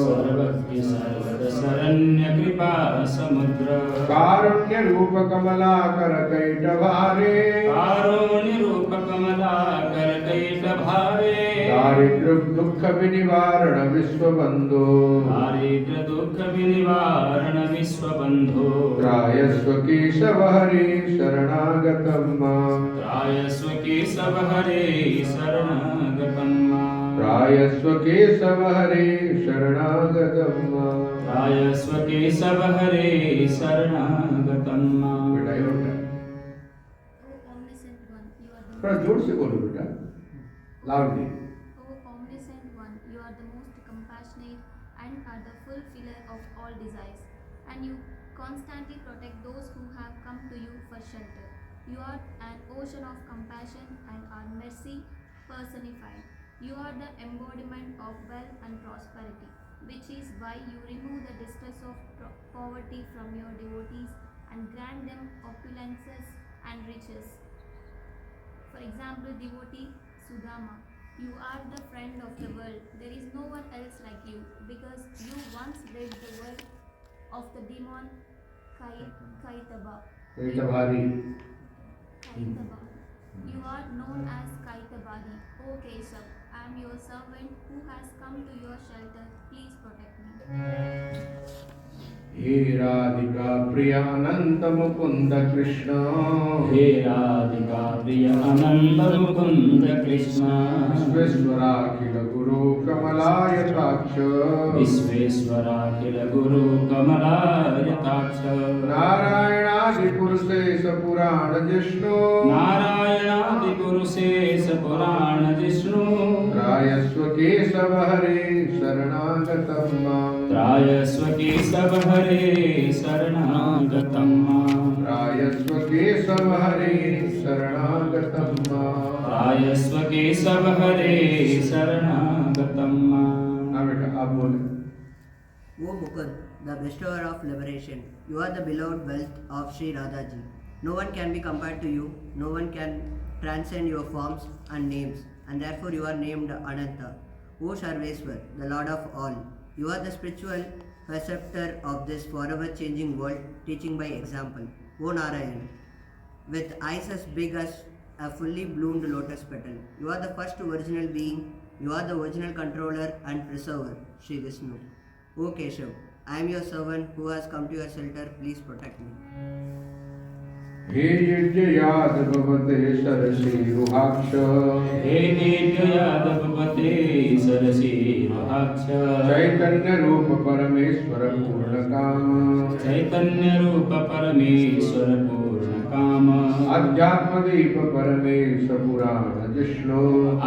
सर्वज्ञ सर्वद शरण्य कृपा समुद्र कारुण्य रूप कमलाकर कैटभारे कारुण्य रूप कमलाकर कैटभारे दारिद्र्य दुःख विनिवारण विश्वबन्धो दारिद्र्य दुःख विनिवारण विश्वबन्धो त्रायस्व केशव हरे शरणागतं मां त्रायस्व केशव हरे शरणागतं मां त्रायस्व केशव हरे शरणागतं मां त्रायस्व केशव हरे शरणागतं मां बेटा ये उठा O omniscient one, you are the थोड़ा जोर से बोलो बेटा loudly O omniscient one, you are the most compassionate and are the fulfiller of all desires, and you constantly protect those who have come to you for shelter. You are an ocean of compassion and are mercy personified. You are the embodiment of wealth and prosperity, which is why you remove the distress of poverty from your devotees and grant them opulences and riches. For example, devotee Sudama, you are the friend of the world. There is no one else like you, because you once rid the world of the demon Kaitaba. कैटभारी Kaitaba. You are known as Kaitabari. O Keshav, I am your servant who has come to your shelter. Please protect me. हे राधिका प्रिय अनंत मुकुंद कृष्ण हे राधिका प्रिय अनंत मुकुंद कृष्ण विश्वेश्वराखिल गुरु कमलायताक्ष विश्वेश्वराखिल गुरु कमलायताक्ष नारायणादि पुरुषेश पुराण जिष्णु नारायणादि पुरुषेश पुराण जिष्णु त्रायस्व केशव हरे शरणागतं मां त्रायस्व केशव हरे शरणागतं मां त्रायस्व केशव हरे शरणागतं मां त्रायस्व केशव हरे शरणागतं मां। हाँ बेटा आप बोले। O Mukund, the bestower of liberation, you are the beloved wealth of Sri Radhaji. No one can be compared to you, no one can transcend your forms and names, and therefore you are named Ananta. O Sarveswar, the Lord of all, you are the spiritual preceptor of this forever changing world, teaching by example. O Narayan, with eyes as big as a fully bloomed lotus petal, you are the first original being, you are the original controller and preserver, Sri Vishnu. O Keshav, I am your servant who has come to your shelter, please protect me. हे यज्ञयाद भवते सरसीरुहाक्ष हे नित्ययादवपते सरसीरुहाक्ष चैतन्य रूप परमेश्वर पूर्ण काम चैतन्य रूप परमेश्वर पूर्ण काम अध्यात्म दीप परमेश पुराण जिष्णु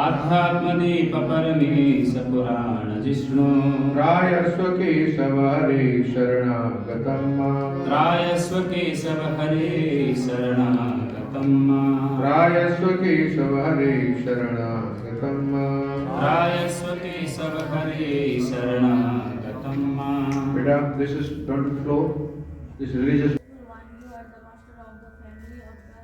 आध्यात्मदीप परमेश पुराण जिष्णु त्रायस्व केशव हरे शरणागतं मां त्रायस्व केशव हरे शरणागतं मां त्रायस्व केशव हरे शरणागतं मां त्रायस्व केशव हरे शरणागतं मां। बेटा this is don't flow this religious One, you are the master of the family of the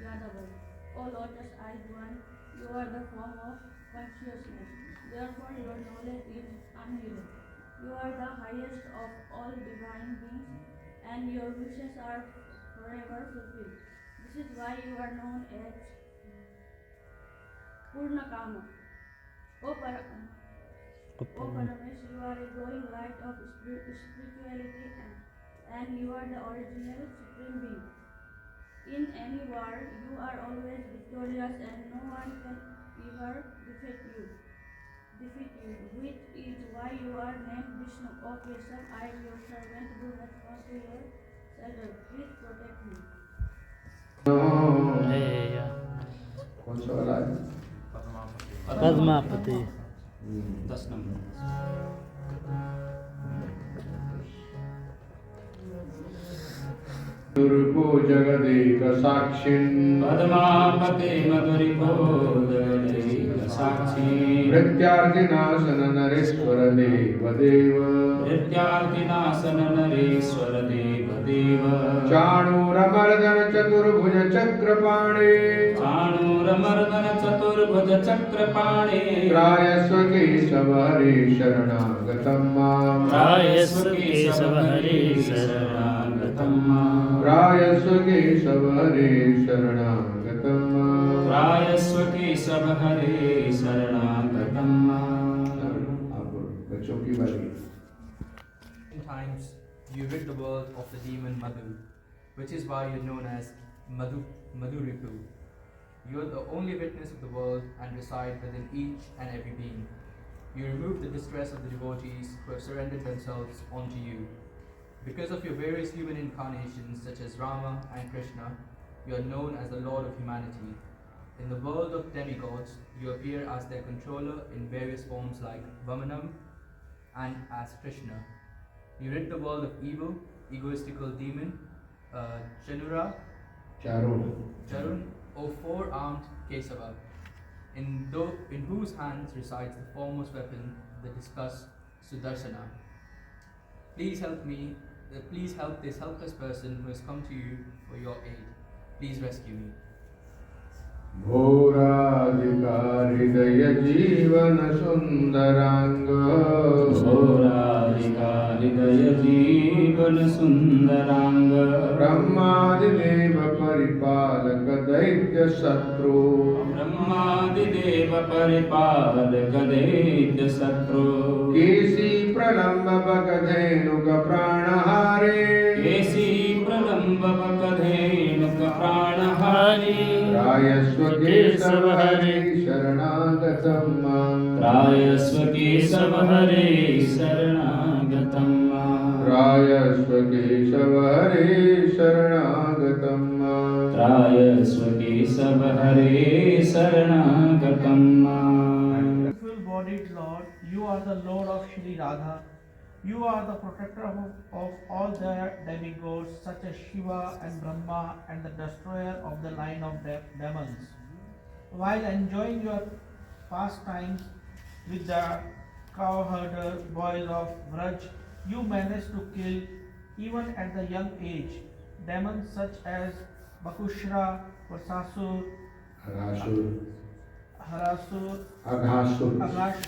Yadavas. O lotus eyed one, you are the form of consciousness. Therefore, your knowledge is unhidden. You are the highest of all divine beings, and your wishes are forever fulfilled. This is why you are known as Purnakama. O Paramesh, you are a glowing light of spirituality and you are the original supreme being. In any war, you are always victorious and no one can ever defeat you. Which is why you are named Vishnu. O Keshav, I am your servant who has come to your shelter. Please protect me. कौन सा वाला है पद्मापति 10 number. दुर्गो जगदेक साक्षिन् पद्मापते मधुरिपो जगदेक साक्षी प्रत्यार्थिनाशन नरेश्वर देव देव नित्यार्तिनाशन नरेश्वर देव देव चाणूरमर्दन चतुर्भुज चक्रपाणे चाणूरमर्दन चतुर्भुज चक्रपाणे त्रायस्व केशव हरे शरणागतं मां त्रायस्व केशव हरे शरणागतं मां त्रायस्व केशव हरे शरणागतं मां त्रायस्व केशव हरे शरणागतं मां। अब बच्चों की बारी। In times, you rid the world of the demon Madhu, which is why you're known as Madhuripu. You are the only witness of the world and reside within each and every being. You remove the distress of the devotees who have surrendered themselves onto you. Because of your various human incarnations such as Rama and Krishna, you are known as the Lord of humanity. In the world of demigods, you appear as their controller in various forms like Vamanam and as Krishna. You rid the world of evil, egoistical demon, Charun, O four-armed Kesava, in whose hands resides the foremost weapon, the discussed Sudarsana. Please help this helpless person who has come to you for your aid. Please rescue me. घोराधिकारिदय जीवन सुंदरांग घोराधिकारिदय जीवन सुंदरांग ब्रह्मादिदेव परिपालक दैत्य शत्रु ब्रह्मादिदेव परिपालक दैत्य शत्रु केसी प्रलंब बगधेनुक प्राणहारे त्रायस्व केशव हरे शरणागतं मां त्रायस्व केशव हरे शरणागतं मां त्रायस्व केशव हरे शरणागतं मां त्रायस्व केशव हरे शरणागतं मां Full-bodied Lord, you are the Lord of Shri Radha. You are the protector of all the demigods such as Shiva and Brahma and the destroyer of the line of demons. While enjoying your pastimes with the cowherder boys of Vraj, you managed to kill, even at the young age, demons such as Bakushra, Vasasur, Harasur, Aghasura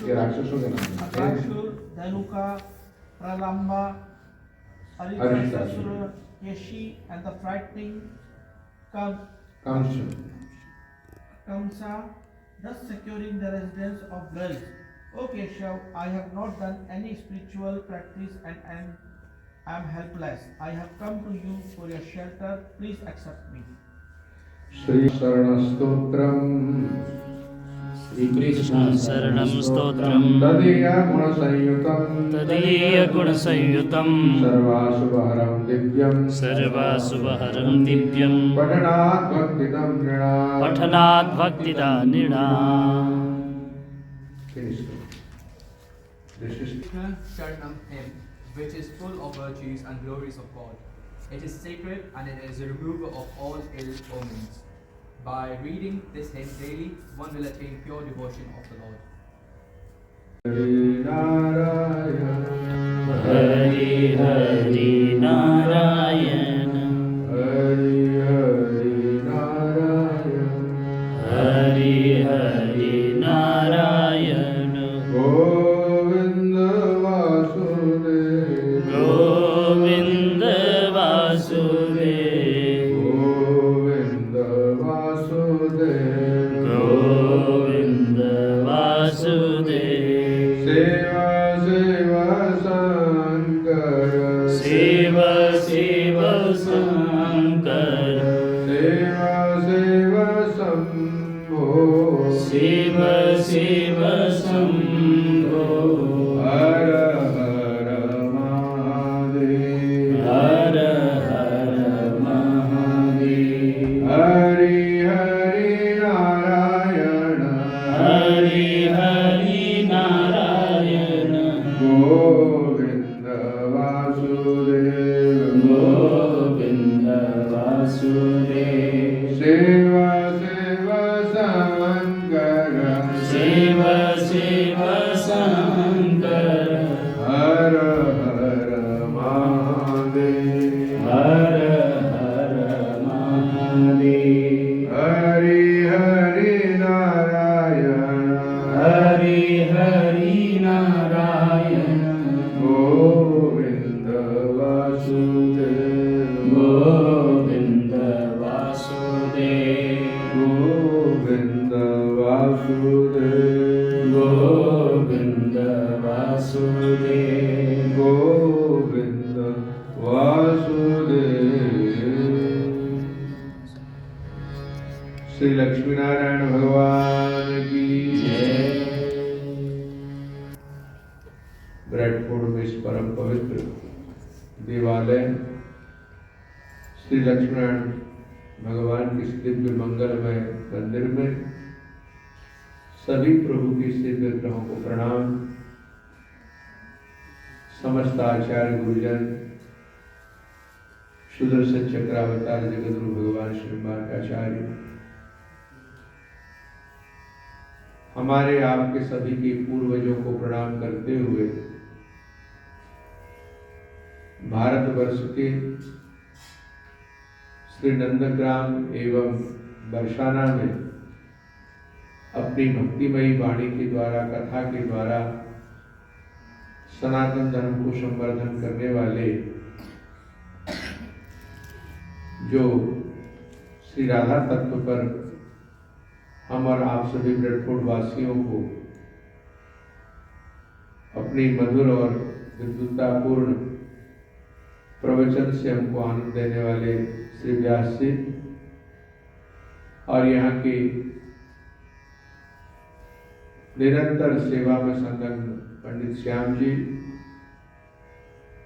ये राक्षसों के नाम हैं। Akashur, Dhanuka, Pralamba, Aritasasura, Yeshi, and the frightening Kans Kamsa, thus securing the residence of Braj. O Keshav, I have not done any spiritual practice and am helpless. I have come to you for your shelter. Please accept me. Shri शरणस्तोत्रम् Shri Krishna शरणं स्तोत्रम् तदीयगुणसंयुतं सर्वाशुभहरं दिव्यं पठनात् भक्तिदं नृणाम् पठनात् भक्तिदा नृणाम् Sharanam hymn, which is full of virtues and glories of God. It is sacred and it is a remover of all ill omens. By reading this hymn daily, one will attain pure devotion of the Lord. Hari Hari Narayan Hari Hari Narayan Hari Hari Narayan Govind Vasudev Govind Vasudev Govind Vasudev Govind Vasudev सेवा सेवा शंकर शिव शिव शंकर सेवा सेवा शंभो शिव शिव शंभो हर हर महादेव हर हर महादेव हरि हरि नारायण हरि हरि नारायण गोविंद वासुदेव गोविंद वासुदेव सेवा सेवा शंकर शिव शिव शंकर हर हर महादेव हर हर महादेव हरि हरि नारायण हरि हरि नारायण गोविंद वासुदेव गोविंद वासुदेव गोविंद वासुदेव गोविंद वासुदेव गोविंद वासुदेव। श्री लक्ष्मी नारायण भगवान की जय Bradford में इस परम पवित्र देवालय श्री लक्ष्मीनारायण भगवान के इस दिव्य मंगलमय मंदिर में सभी प्रभु के सिद्ध विग्रहों को प्रणाम। समस्त आचार्य गुरुजन सुदर्शन चक्रावतार जगद्गुरु भगवान श्री मार्काचार्य हमारे आपके सभी के पूर्वजों को प्रणाम करते हुए भारतवर्ष के श्री नंदग्राम एवं बरसाना में अपनी भक्तिमयी वाणी के द्वारा कथा के द्वारा सनातन धर्म को संवर्धन करने वाले जो श्री राधा तत्व पर हम और आप सभी ब्रैडफोर्ड वासियों को अपनी मधुर और विद्वत्तापूर्ण प्रवचन से हमको आनंद देने वाले श्री व्यास जी और यहाँ की निरंतर सेवा में संलग्न पंडित श्याम जी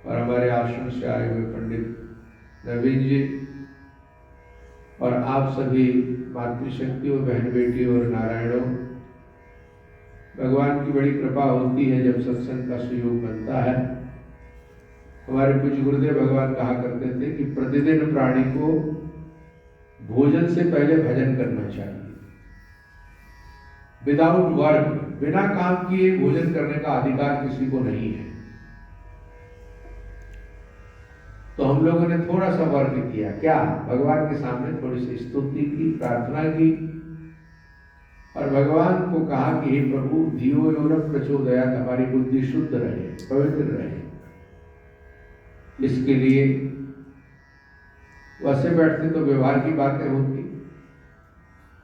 और हमारे आश्रम से आए हुए पंडित नवीन जी और आप सभी मातृशक्तियों, बहन बेटियों और नारायणों, भगवान की बड़ी कृपा होती है जब सत्संग का सुयोग बनता है। हमारे पूज्य गुरुदेव भगवान कहा करते थे कि प्रतिदिन प्राणी को भोजन से पहले भजन करना चाहिए। विदाउट वर्क, बिना काम किए भोजन करने का अधिकार किसी को नहीं है। तो हम लोगों ने थोड़ा सा वर्क किया, क्या भगवान के सामने थोड़ी सी स्तुति की, प्रार्थना की और भगवान को कहा कि हे प्रभु, धियो यो न प्रचोदयात्, हमारी बुद्धि शुद्ध रहे, पवित्र रहे। इसके लिए वैसे बैठते तो व्यवहार की बातें होती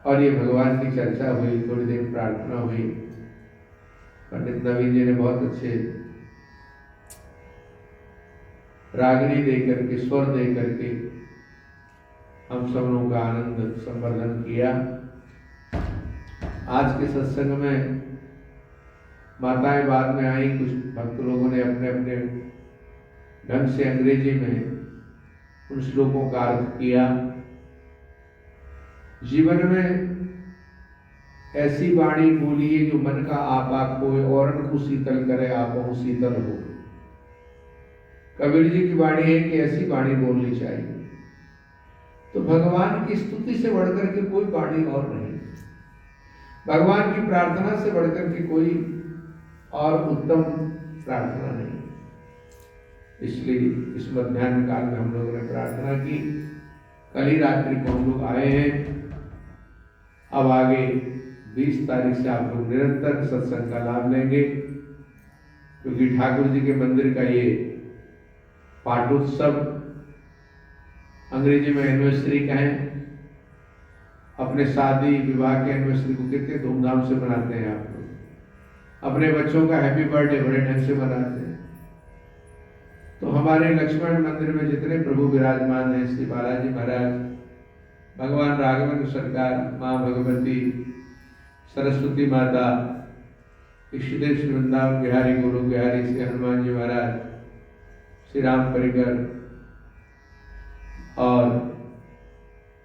और ये भगवान की चर्चा हुई, थोड़ी देर प्रार्थना हुई। पंडित नवीन जी ने बहुत अच्छे रागनी दे करके, स्वर दे करके हम सब लोगों का आनंद संवर्धन किया। आज के सत्संग में माताएं बाद में आई, कुछ भक्त लोगों ने अपने अपने ढंग से अंग्रेजी में उन श्लोकों का अर्थ किया। जीवन में ऐसी वाणी बोलिए जो मन का आपा खोए, और को शीतल करे, आपो शीतल हो। कबीर जी की वाणी है कि ऐसी वाणी बोलनी चाहिए। तो भगवान की स्तुति से बढ़कर के कोई वाणी और नहीं, भगवान की प्रार्थना से बढ़कर के कोई और उत्तम प्रार्थना नहीं। इसलिए इस मध्याह्न काल में हम लोगों ने प्रार्थना की। कल ही रात्रि को हम लोग आए हैं। अब आगे 20 तारीख से आप लोग निरंतर सत्संग का लाभ लेंगे, क्योंकि ठाकुर जी के मंदिर का ये पाठोत्सव, अंग्रेजी में एनिवर्सरी कहें, अपने शादी विवाह के एनिवर्सरी को कितने धूमधाम से मनाते हैं आप लोग। अपने बच्चों का हैप्पी बर्थडे बड़े ढंग से मनाते हैं। तो हमारे लक्ष्मण मंदिर में जितने प्रभु विराजमान हैं, श्री बालाजी महाराज, भगवान राघवेंद्र सरकार, माँ भगवती, सरस्वती माता, इष्टदेव श्री वृंदावन बिहारी, गुरु बिहारी, श्री हनुमान जी महाराज, श्री राम परिकर और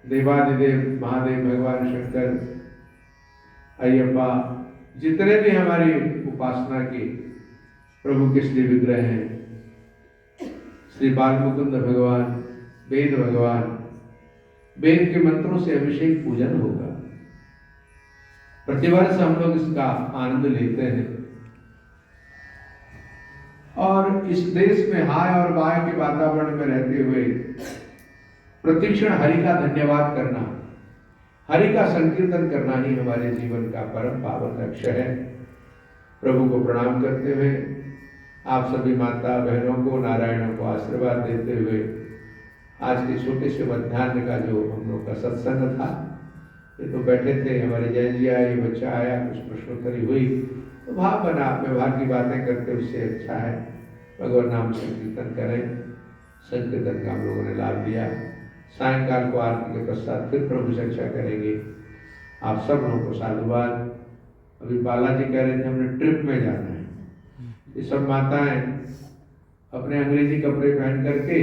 देवादिदेव महादेव भगवान शंकर, अय्यप्पा, जितने भी हमारी उपासना के प्रभु के श्री विग्रह हैं, श्री बाल मुकुंद भगवान, वेद भगवान, वेद के मंत्रों से अभिषेक पूजन होगा। प्रतिवर्ष हम लोग इसका आनंद लेते हैं और इस देश में हाय और बाय के वातावरण में रहते हुए प्रतिक्षण हरि का धन्यवाद करना, हरि का संकीर्तन करना ही हमारे जीवन का परम पावन लक्ष्य है। प्रभु को प्रणाम करते हुए आप सभी माता बहनों को, नारायणों को आशीर्वाद देते हुए आज के छोटे से मध्याह्न का जो हम लोग का सत्संग था, ये तो बैठे थे, हमारे जैन जी आए, बच्चा आया, कुछ प्रश्नोत्तरी हुई, तो भाव बना, व्यवहार की बातें करते उससे अच्छा है भगवान नाम संकीर्तन करें। संकीर्तन का हम लोगों ने लाभ लिया। सायंकाल को आरती के पश्चात फिर प्रभु चर्चा करेंगे। आप सब लोगों को साधुवाद। अभी बालाजी कह रहे थे हमने ट्रिप में जाना है। ये सब माताएं अपने अंग्रेजी कपड़े पहन करके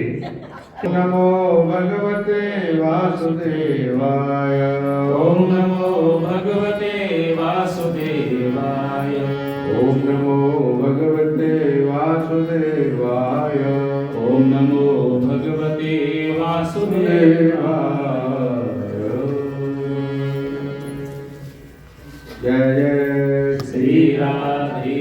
नमो भगवते वासुदेवाय, ओम नमो भगवते वासुदेवाय, ओम नमो भगवते वासुदेवाय, ओम नमो भगवते वासुदेवाय। जय जय श्री राधे